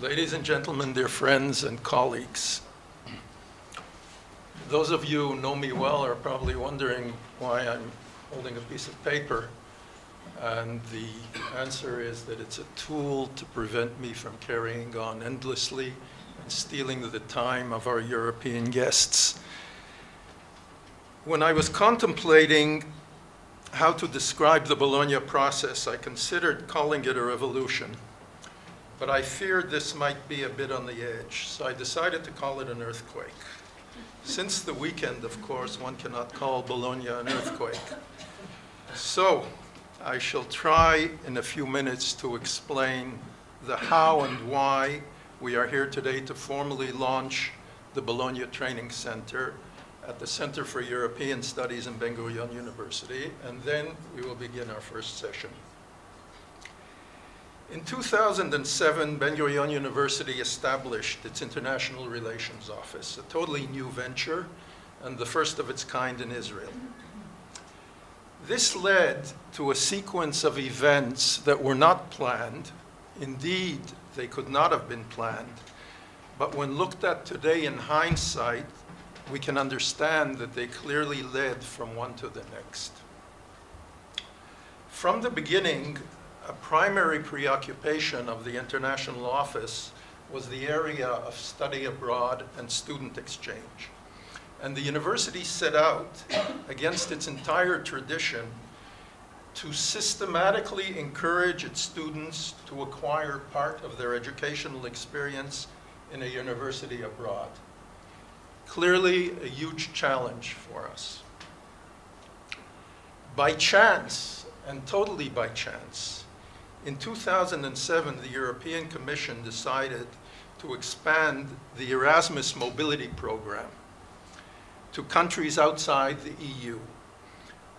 Ladies and gentlemen, dear friends and colleagues, those of you who know me well are probably wondering why I'm holding a piece of paper. And the answer is that it's a tool to prevent me from carrying on endlessly and stealing the time of our European guests. When I was contemplating how to describe the Bologna process, I considered calling it a revolution. But I feared this might be a bit on the edge, so I decided to call it an earthquake. Since the weekend, of course, one cannot call Bologna an earthquake. So I shall try in a few minutes to explain the how and why we are here today to formally launch the Bologna Training Center at the Center for European Studies in Ben-Gurion University, and then we will begin our first session. In 2007, Ben-Gurion University established its International Relations Office, a totally new venture and the first of its kind in Israel. This led to a sequence of events that were not planned. Indeed, they could not have been planned. But when looked at today in hindsight, we can understand that they clearly led from one to the next. From the beginning, a primary preoccupation of the International Office was the area of study abroad and student exchange. And the university set out, against its entire tradition, to systematically encourage its students to acquire part of their educational experience in a university abroad. Clearly a huge challenge for us. By chance, and totally by chance, in 2007, the European Commission decided to expand the Erasmus Mobility Program to countries outside the EU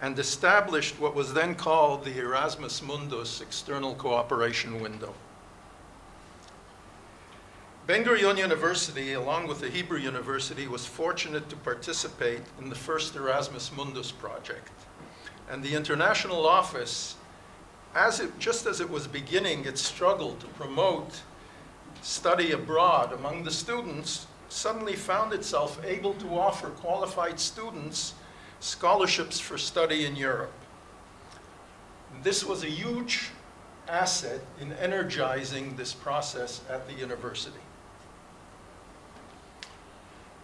and established what was then called the Erasmus Mundus External Cooperation Window. Ben-Gurion University, along with the Hebrew University, was fortunate to participate in the first Erasmus Mundus project. And the International Office, just as it was beginning its struggle to promote study abroad among the students, suddenly found itself able to offer qualified students scholarships for study in Europe. This was a huge asset in energizing this process at the university.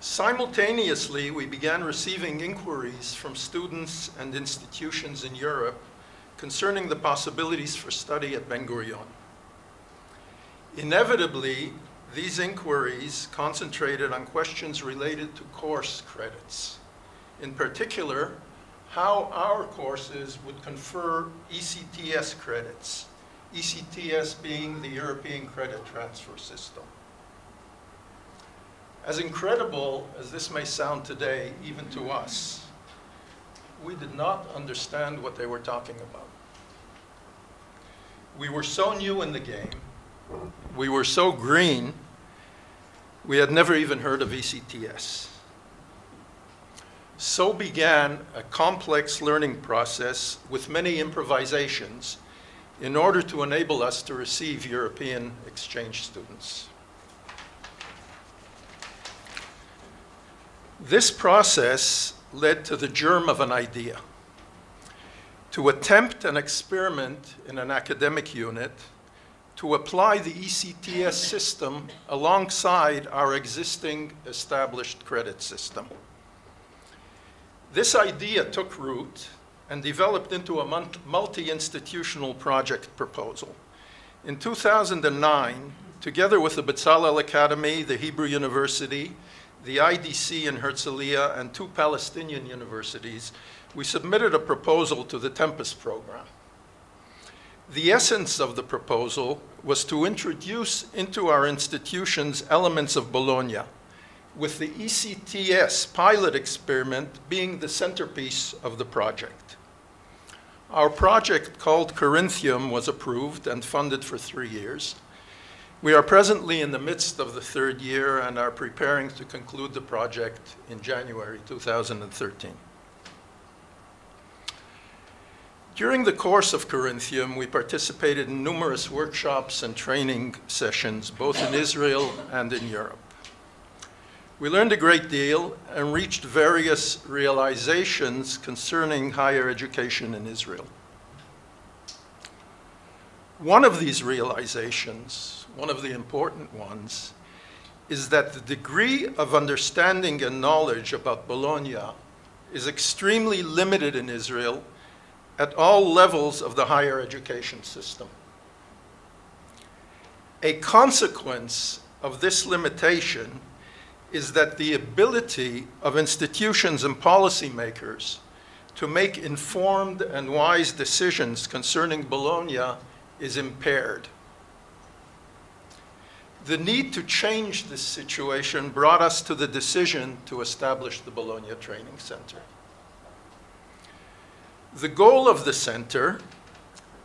Simultaneously, we began receiving inquiries from students and institutions in Europe concerning the possibilities for study at Ben-Gurion. Inevitably, these inquiries concentrated on questions related to course credits. In particular, how our courses would confer ECTS credits, ECTS being the European Credit Transfer System. As incredible as this may sound today, even to us, we did not understand what they were talking about. We were so new in the game, we were so green, we had never even heard of ECTS. So began a complex learning process with many improvisations in order to enable us to receive European exchange students. This process led to the germ of an idea: to attempt an experiment in an academic unit to apply the ECTS system alongside our existing established credit system. This idea took root and developed into a multi-institutional project proposal. In 2009, together with the Bezalel Academy, the Hebrew University, the IDC in Herzliya, and 2 Palestinian universities, we submitted a proposal to the Tempest program. The essence of the proposal was to introduce into our institutions elements of Bologna, with the ECTS pilot experiment being the centerpiece of the project. Our project, called Corinthium, was approved and funded for 3 years. We are presently in the midst of the 3rd year and are preparing to conclude the project in January 2013. During the course of Corinthium, we participated in numerous workshops and training sessions, both in Israel and in Europe. We learned a great deal and reached various realizations concerning higher education in Israel. One of these realizations, one of the important ones, is that the degree of understanding and knowledge about Bologna is extremely limited in Israel at all levels of the higher education system. A consequence of this limitation is that the ability of institutions and policymakers to make informed and wise decisions concerning Bologna is impaired. The need to change this situation brought us to the decision to establish the Bologna Training Center. The goal of the center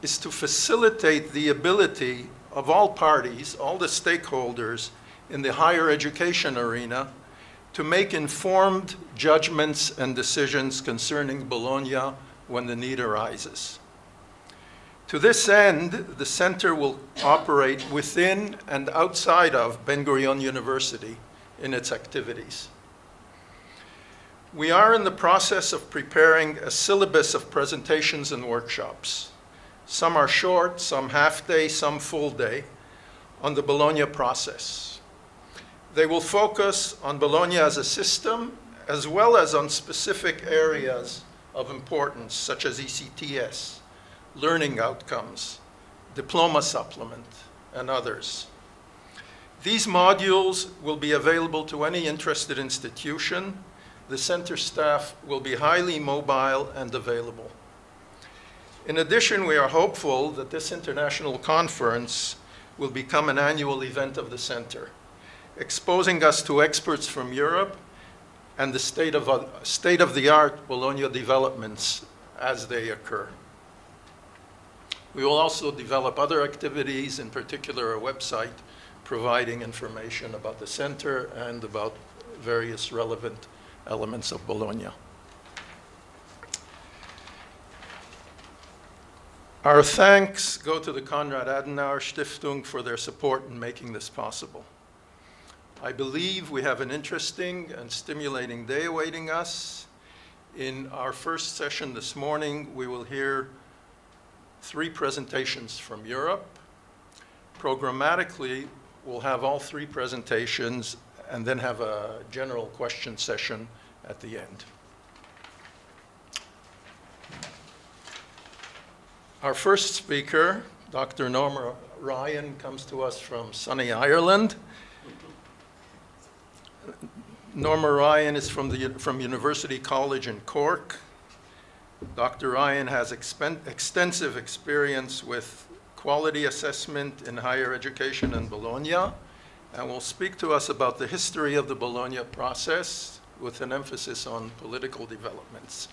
is to facilitate the ability of all parties, all the stakeholders in the higher education arena, to make informed judgments and decisions concerning Bologna when the need arises. To this end, the center will operate within and outside of Ben-Gurion University in its activities. We are in the process of preparing a syllabus of presentations and workshops. Some are short, some half-day, some full-day, on the Bologna process. They will focus on Bologna as a system, as well as on specific areas of importance, such as ECTS, learning outcomes, diploma supplement, and others. These modules will be available to any interested institution. The center staff will be highly mobile and available. In addition, we are hopeful that this international conference will become an annual event of the center, exposing us to experts from Europe and the state-of-the-art Bologna developments as they occur. We will also develop other activities, in particular a website providing information about the center and about various relevant elements of Bologna. Our thanks go to the Konrad Adenauer Stiftung for their support in making this possible. I believe we have an interesting and stimulating day awaiting us. In our first session this morning, we will hear 3 presentations from Europe. Programmatically, we'll have all 3 presentations and then have a general question session at the end. Our first speaker, Dr. Norma Ryan, comes to us from sunny Ireland. Norma Ryan is from University College in Cork. Dr. Ryan has extensive experience with quality assessment in higher education in Bologna, and will speak to us about the history of the Bologna process with an emphasis on political developments.